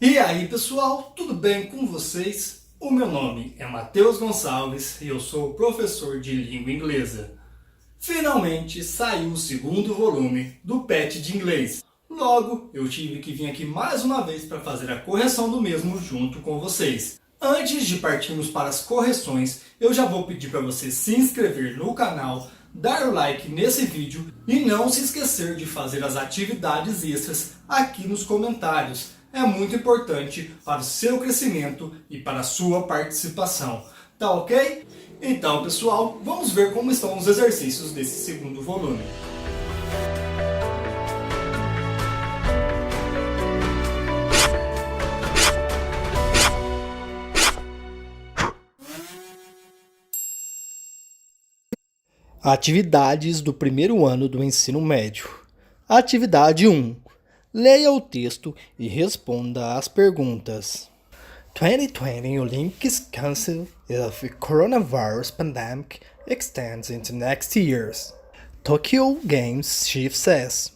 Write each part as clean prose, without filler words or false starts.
E aí pessoal, tudo bem com vocês? O meu nome é Matheus Gonçalves e eu sou professor de língua inglesa. Finalmente saiu o segundo volume do PET de inglês. Logo, eu tive que vir aqui mais uma vez para fazer a correção do mesmo junto com vocês. Antes de partirmos para as correções, eu já vou pedir para você se inscrever no canal, dar o like nesse vídeo e não se esquecer de fazer as atividades extras aqui nos comentários. É muito importante para o seu crescimento e para a sua participação. Tá ok? Então, pessoal, vamos ver como estão os exercícios desse segundo volume. Atividades do primeiro ano do ensino médio. Atividade 1. Leia o texto e responda às perguntas. 2020 Olympics Council if the coronavirus pandemic extends into next years. Tokyo Games Chief says.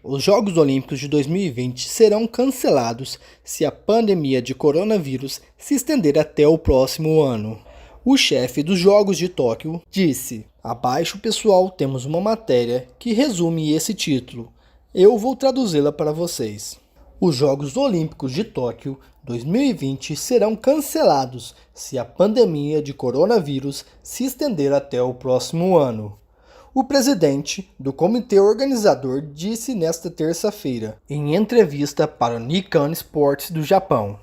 Os Jogos Olímpicos de 2020 serão cancelados se a pandemia de coronavírus se estender até o próximo ano. O chefe dos Jogos de Tóquio disse: abaixo, pessoal, temos uma matéria que resume esse título. Eu vou traduzi-la para vocês. Os Jogos Olímpicos de Tóquio 2020 serão cancelados se a pandemia de coronavírus se estender até o próximo ano. O presidente do comitê organizador disse nesta terça-feira, em entrevista para o Nikkei Sports do Japão.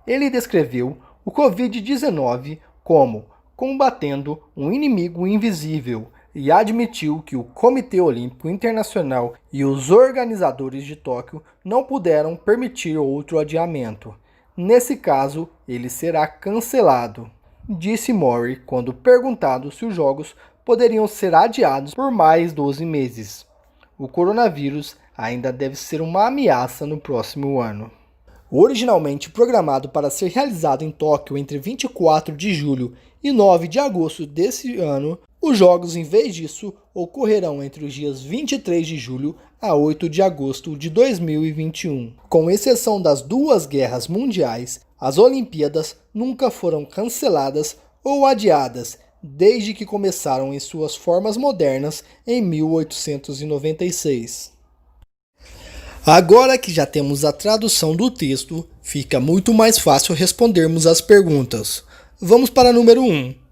Ele descreveu o Covid-19 como combatendo um inimigo invisível e admitiu que o Comitê Olímpico Internacional e os organizadores de Tóquio não puderam permitir outro adiamento. Nesse caso, ele será cancelado, disse Mori quando perguntado se os Jogos poderiam ser adiados por mais 12 meses. O coronavírus ainda deve ser uma ameaça no próximo ano. Originalmente programado para ser realizado em Tóquio entre 24 de julho e 9 de agosto desse ano, os Jogos, em vez disso, ocorrerão entre os dias 23 de julho a 8 de agosto de 2021. Com exceção das duas guerras mundiais, as Olimpíadas nunca foram canceladas ou adiadas desde que começaram em suas formas modernas em 1896. Agora que já temos a tradução do texto, fica muito mais fácil respondermos as perguntas. Vamos para número 1.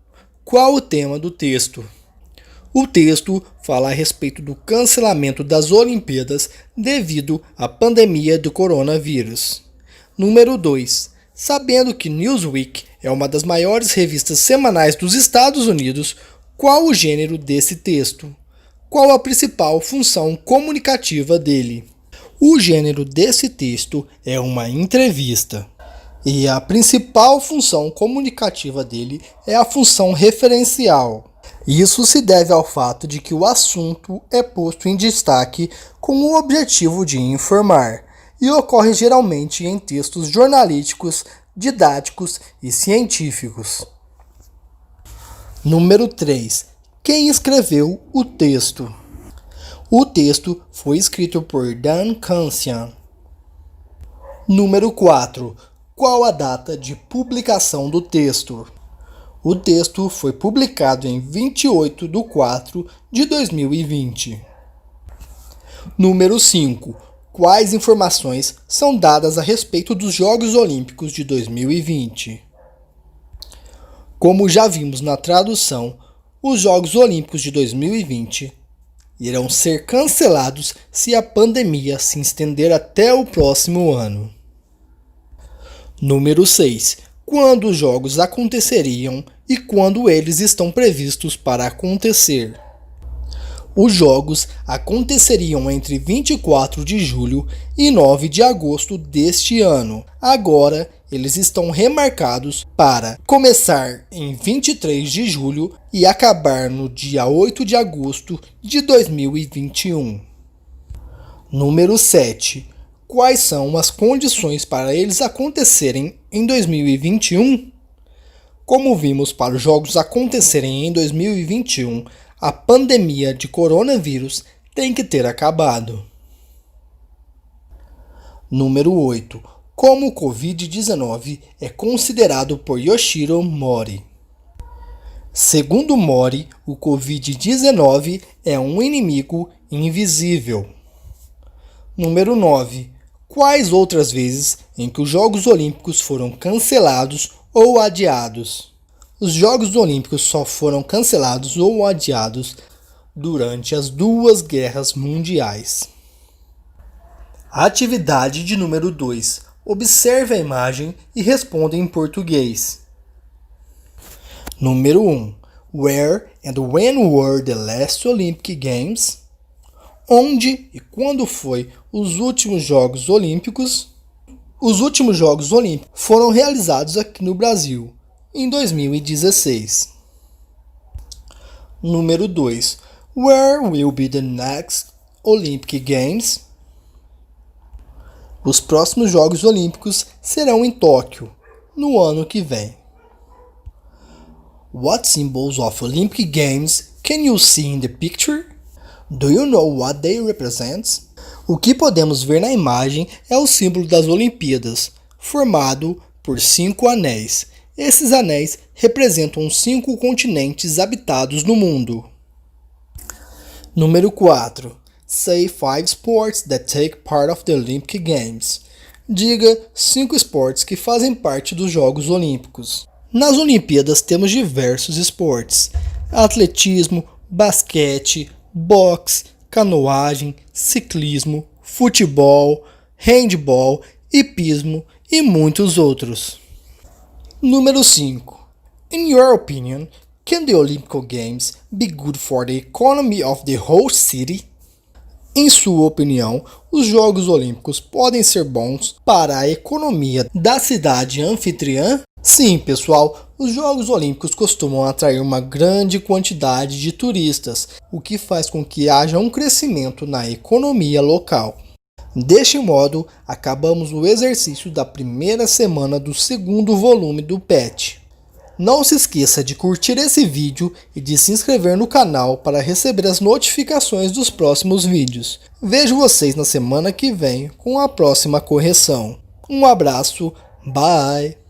Qual o tema do texto? O texto fala a respeito do cancelamento das Olimpíadas devido à pandemia do coronavírus. Número 2. Sabendo que Newsweek é uma das maiores revistas semanais dos Estados Unidos, qual o gênero desse texto? Qual a principal função comunicativa dele? O gênero desse texto é uma entrevista. E a principal função comunicativa dele é a função referencial. Isso se deve ao fato de que o assunto é posto em destaque com o objetivo de informar, e ocorre geralmente em textos jornalísticos, didáticos e científicos. Número 3. Quem escreveu o texto? O texto foi escrito por Dan Cancian. Número 4. Qual a data de publicação do texto? O texto foi publicado em 28 de 4 de 2020. Número 5. Quais informações são dadas a respeito dos Jogos Olímpicos de 2020? Como já vimos na tradução, os Jogos Olímpicos de 2020 irão ser cancelados se a pandemia se estender até o próximo ano. Número 6. Quando os Jogos aconteceriam e quando eles estão previstos para acontecer? Os Jogos aconteceriam entre 24 de julho e 9 de agosto deste ano. Agora, eles estão remarcados para começar em 23 de julho e acabar no dia 8 de agosto de 2021. Número 7. Quais são as condições para eles acontecerem em 2021? Como vimos, para os Jogos acontecerem em 2021, a pandemia de coronavírus tem que ter acabado. Número 8. Como o Covid-19 é considerado por Yoshiro Mori. Segundo Mori, o Covid-19 é um inimigo invisível. Número 9. Quais outras vezes em que os Jogos Olímpicos foram cancelados ou adiados? Os Jogos Olímpicos só foram cancelados ou adiados durante as duas guerras mundiais. Atividade de número 2. Observe a imagem e responda em português. Número 1. Where and when were the last Olympic Games? Onde e quando foi os últimos Jogos Olímpicos? Os últimos Jogos Olímpicos foram realizados aqui no Brasil, em 2016. Número 2. Where will be the next Olympic Games? Os próximos Jogos Olímpicos serão em Tóquio, no ano que vem. What symbols of Olympic Games can you see in the picture? Do you know what they represent? O que podemos ver na imagem é o símbolo das Olimpíadas, formado por 5 anéis. Esses anéis representam os 5 continentes habitados no mundo. Número 4. Say 5 sports that take part of the Olympic Games. Diga 5 esportes que fazem parte dos Jogos Olímpicos. Nas Olimpíadas temos diversos esportes: atletismo, basquete, boxe, canoagem, ciclismo, futebol, handebol, hipismo e muitos outros. Número 5. In your opinion, can the Olympic Games be good for the economy of the whole city? Em sua opinião, os Jogos Olímpicos podem ser bons para a economia da cidade anfitriã? Sim, pessoal, os Jogos Olímpicos costumam atrair uma grande quantidade de turistas, o que faz com que haja um crescimento na economia local. Deste modo, acabamos o exercício da primeira semana do segundo volume do PET. Não se esqueça de curtir esse vídeo e de se inscrever no canal para receber as notificações dos próximos vídeos. Vejo vocês na semana que vem com a próxima correção. Um abraço, bye!